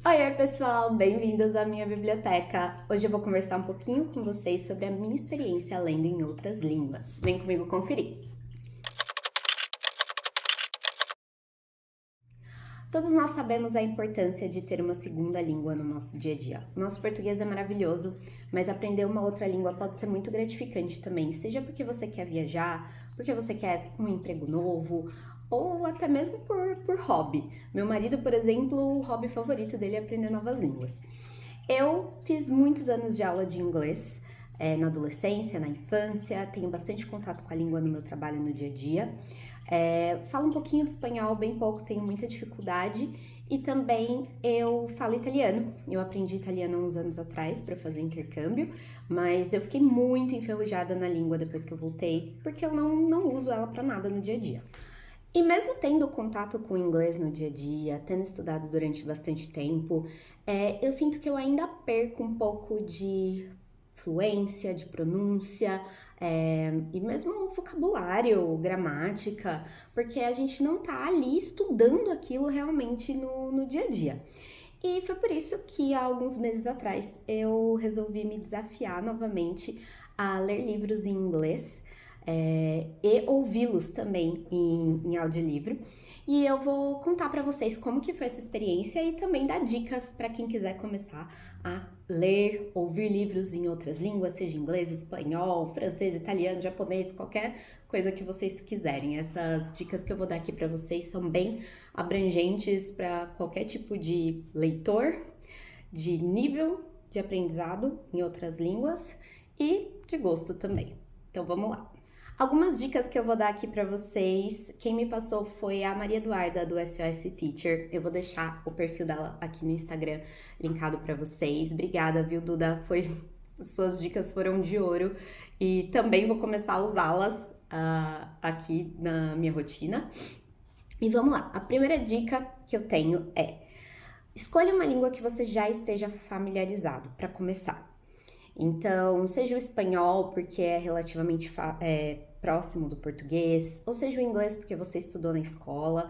Oi, pessoal, bem-vindos à minha biblioteca. Hoje eu vou conversar um pouquinho com vocês sobre a minha experiência lendo em outras línguas. Vem comigo conferir. Todos nós sabemos a importância de ter uma segunda língua no nosso dia a dia. Nosso português é maravilhoso, mas aprender uma outra língua pode ser muito gratificante também, seja porque você quer viajar, porque você quer um emprego novo, ou até mesmo por hobby. Meu marido, por exemplo, o hobby favorito dele é aprender novas línguas. Eu fiz muitos anos de aula de inglês, na adolescência, na infância, tenho bastante contato com a língua no meu trabalho no dia a dia. Falo um pouquinho de espanhol, bem pouco, tenho muita dificuldade. E também eu falo italiano. Eu aprendi italiano há uns anos atrás para fazer intercâmbio, mas eu fiquei muito enferrujada na língua depois que eu voltei, porque eu não uso ela para nada no dia a dia. E mesmo tendo contato com o inglês no dia a dia, tendo estudado durante bastante tempo, eu sinto que eu ainda perco um pouco de fluência, de pronúncia, e mesmo vocabulário, gramática, porque a gente não tá ali estudando aquilo realmente no dia a dia. E foi por isso que há alguns meses atrás eu resolvi me desafiar novamente a ler livros em inglês e ouvi-los também em audiolivro. E eu vou contar para vocês como que foi essa experiência e também dar dicas para quem quiser começar a ler, ouvir livros em outras línguas, seja inglês, espanhol, francês, italiano, japonês, qualquer coisa que vocês quiserem. Essas dicas que eu vou dar aqui para vocês são bem abrangentes para qualquer tipo de leitor, de nível de aprendizado em outras línguas e de gosto também. Então vamos lá. Algumas dicas que eu vou dar aqui para vocês. Quem me passou foi a Maria Eduarda do SOS Teacher. Eu vou deixar o perfil dela aqui no Instagram linkado para vocês. Obrigada, viu, Duda? Suas dicas foram de ouro e também vou começar a usá-las aqui na minha rotina. E vamos lá. A primeira dica que eu tenho é: escolha uma língua que você já esteja familiarizado para começar. Então, seja o espanhol, porque é relativamente próximo do português, ou seja o inglês, porque você estudou na escola.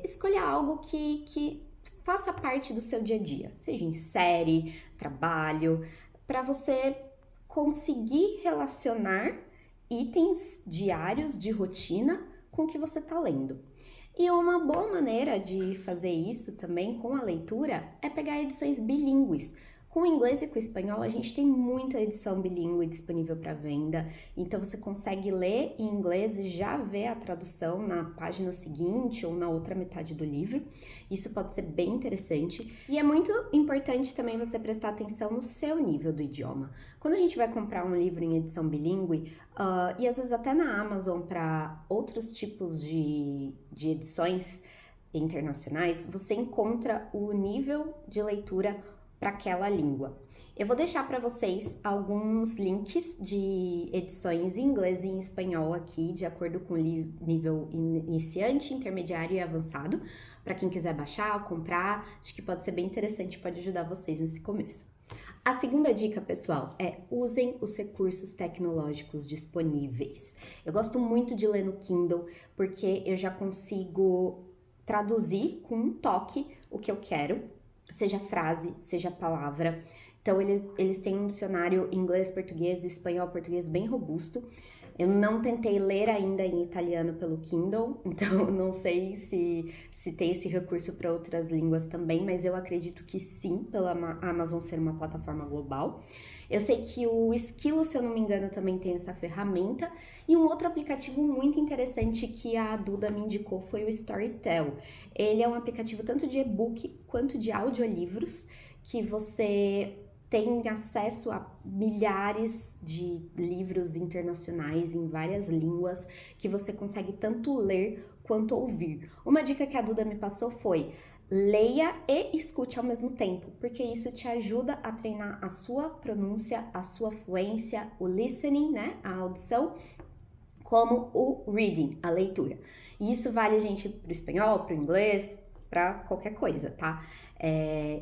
Escolha algo que faça parte do seu dia a dia, seja em série, trabalho, para você conseguir relacionar itens diários de rotina com o que você está lendo. E uma boa maneira de fazer isso também com a leitura é pegar edições bilíngues. Com o inglês e com o espanhol, a gente tem muita edição bilíngue disponível para venda, então você consegue ler em inglês e já ver a tradução na página seguinte ou na outra metade do livro. Isso pode ser bem interessante. E é muito importante também você prestar atenção no seu nível do idioma. Quando a gente vai comprar um livro em edição bilíngue, e às vezes até na Amazon para outros tipos de edições internacionais, você encontra o nível de leitura para aquela língua. Eu vou deixar para vocês alguns links de edições em inglês e em espanhol aqui, de acordo com o nível iniciante, intermediário e avançado, para quem quiser baixar, comprar. Acho que pode ser bem interessante, pode ajudar vocês nesse começo. A segunda dica, pessoal, é usem os recursos tecnológicos disponíveis. Eu gosto muito de ler no Kindle, porque eu já consigo traduzir com um toque o que eu quero, seja frase, seja palavra. Então, eles têm um dicionário inglês, português, espanhol, português bem robusto. Eu não tentei ler ainda em italiano pelo Kindle, então não sei se tem esse recurso para outras línguas também, mas eu acredito que sim, pela Amazon ser uma plataforma global. Eu sei que o Esquilo, se eu não me engano, também tem essa ferramenta. E um outro aplicativo muito interessante que a Duda me indicou foi o Storytel. Ele é um aplicativo tanto de e-book quanto de audiolivros, que você tem acesso a milhares de livros internacionais em várias línguas que você consegue tanto ler quanto ouvir. Uma dica que a Duda me passou foi: leia e escute ao mesmo tempo, porque isso te ajuda a treinar a sua pronúncia, a sua fluência, o listening, né, a audição, como o reading, a leitura. E isso vale, gente, para o espanhol, para o inglês, para qualquer coisa, tá?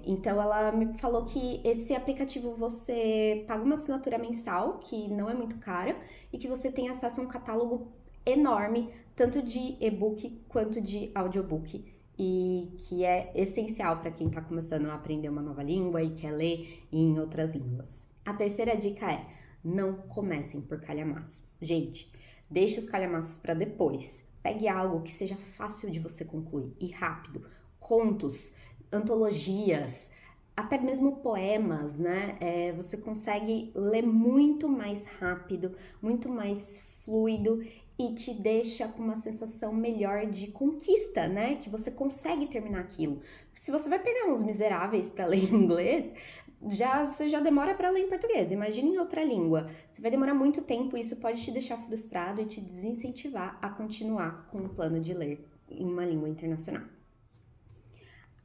Então ela me falou que esse aplicativo você paga uma assinatura mensal, que não é muito cara, e que você tem acesso a um catálogo enorme, tanto de e-book quanto de audiobook. e que é essencial para quem está começando a aprender uma nova língua e quer ler em outras línguas. A terceira dica é: não comecem por calhamaços. Gente, deixe os calhamaços para depois. Pegue algo que seja fácil de você concluir e rápido. Contos, antologias, até mesmo poemas, né? Você consegue ler muito mais rápido, muito mais fluido e te deixa com uma sensação melhor de conquista, né? Que você consegue terminar aquilo. Se você vai pegar uns miseráveis para ler em inglês, você já demora para ler em português. Imagine em outra língua. Você vai demorar muito tempo e isso pode te deixar frustrado e te desincentivar a continuar com o plano de ler em uma língua internacional.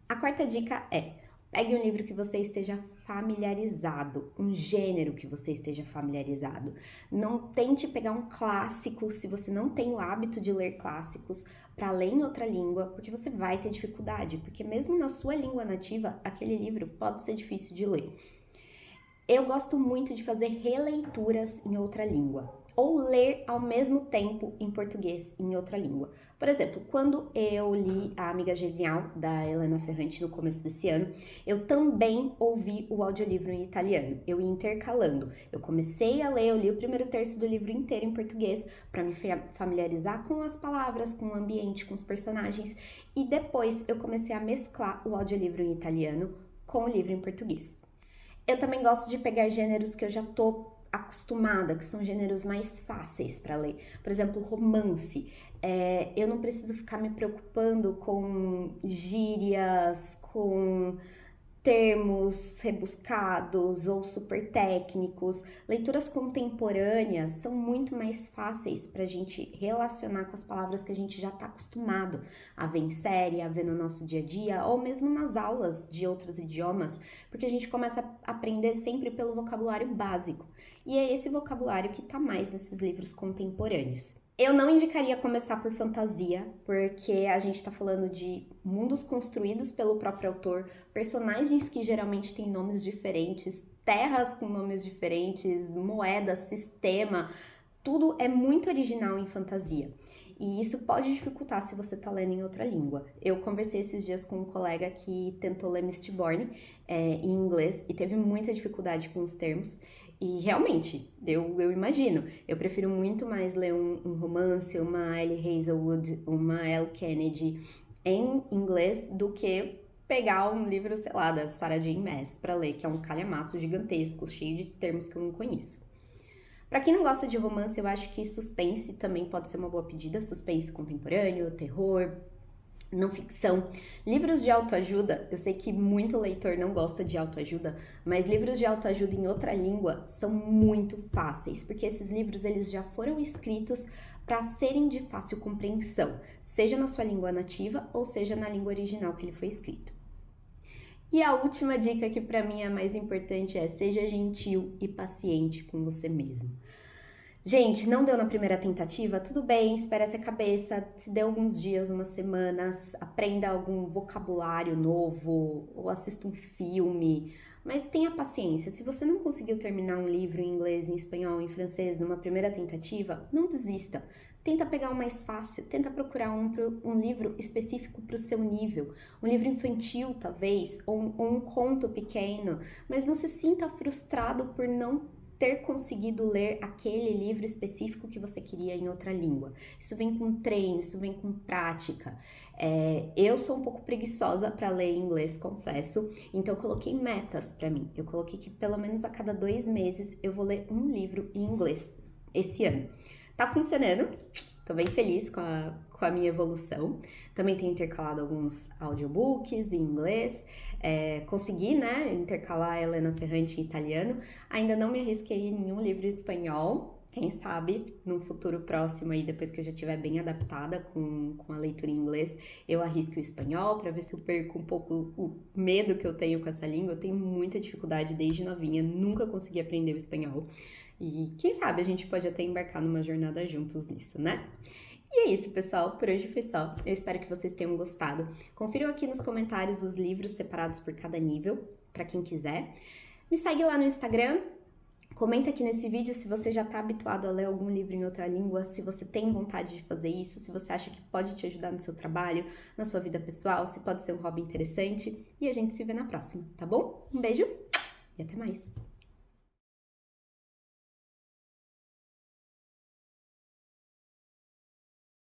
A quarta dica é: pegue um livro que você esteja familiarizado, um gênero que você esteja familiarizado. Não tente pegar um clássico se você não tem o hábito de ler clássicos para ler em outra língua, porque você vai ter dificuldade, porque mesmo na sua língua nativa, aquele livro pode ser difícil de ler. Eu gosto muito de fazer releituras em outra língua, ou ler ao mesmo tempo em português em outra língua. Por exemplo, quando eu li A Amiga Genial, da Elena Ferrante, no começo desse ano, eu também ouvi o audiolivro em italiano. Eu ia intercalando. Eu comecei a ler, eu li o primeiro terço do livro inteiro em português, para me familiarizar com as palavras, com o ambiente, com os personagens, e depois eu comecei a mesclar o audiolivro em italiano com o livro em português. Eu também gosto de pegar gêneros que eu já tô acostumada, que são gêneros mais fáceis para ler. Por exemplo, romance. Eu não preciso ficar me preocupando com gírias, com termos rebuscados ou super técnicos. Leituras contemporâneas são muito mais fáceis para a gente relacionar com as palavras que a gente já está acostumado a ver em série, a ver no nosso dia a dia, ou mesmo nas aulas de outros idiomas, porque a gente começa a aprender sempre pelo vocabulário básico. E é esse vocabulário que está mais nesses livros contemporâneos. Eu não indicaria começar por fantasia, porque a gente está falando de mundos construídos pelo próprio autor, personagens que geralmente têm nomes diferentes, terras com nomes diferentes, moedas, sistema, tudo é muito original em fantasia. E isso pode dificultar se você está lendo em outra língua. Eu conversei esses dias com um colega que tentou ler Mistborn em inglês e teve muita dificuldade com os termos. E realmente, eu imagino, eu prefiro muito mais ler um romance, uma Ellie Hazelwood, uma Elle Kennedy em inglês do que pegar um livro, sei lá, da Sarah J. Maas para ler, que é um calhamaço gigantesco, cheio de termos que eu não conheço. Para quem não gosta de romance, eu acho que suspense também pode ser uma boa pedida, suspense contemporâneo, terror, não ficção. Livros de autoajuda, eu sei que muito leitor não gosta de autoajuda, mas livros de autoajuda em outra língua são muito fáceis, porque esses livros eles já foram escritos para serem de fácil compreensão, seja na sua língua nativa ou seja na língua original que ele foi escrito. E a última dica que para mim é a mais importante é: seja gentil e paciente com você mesmo. Gente, não deu na primeira tentativa? Tudo bem, espere a cabeça, se dê alguns dias, umas semanas, aprenda algum vocabulário novo ou assista um filme, mas tenha paciência. Se você não conseguiu terminar um livro em inglês, em espanhol, em francês numa primeira tentativa, não desista. Tenta pegar o mais fácil, tenta procurar um livro específico para o seu nível, um livro infantil talvez, ou um conto pequeno, mas não se sinta frustrado por não ter conseguido ler aquele livro específico que você queria em outra língua. Isso vem com treino, isso vem com prática. Eu sou um pouco preguiçosa para ler em inglês, confesso, então eu coloquei metas para mim. Eu coloquei que pelo menos a cada 2 meses eu vou ler um livro em inglês esse ano. Tá funcionando, tô bem feliz com a minha evolução. Também tenho intercalado alguns audiobooks em inglês, consegui, né, intercalar a Elena Ferrante em italiano. Ainda não me arrisquei em nenhum livro em espanhol. Quem sabe, num futuro próximo aí, depois que eu já estiver bem adaptada com a leitura em inglês, eu arrisco o espanhol para ver se eu perco um pouco o medo que eu tenho com essa língua. Eu tenho muita dificuldade desde novinha, nunca consegui aprender o espanhol. E quem sabe a gente pode até embarcar numa jornada juntos nisso, né? E é isso, pessoal. Por hoje foi só. Eu espero que vocês tenham gostado. Confiram aqui nos comentários os livros separados por cada nível, para quem quiser. Me segue lá no Instagram, Comenta aqui nesse vídeo se você já está habituado a ler algum livro em outra língua, se você tem vontade de fazer isso, se você acha que pode te ajudar no seu trabalho, na sua vida pessoal, se pode ser um hobby interessante. E a gente se vê na próxima, tá bom? Um beijo e até mais!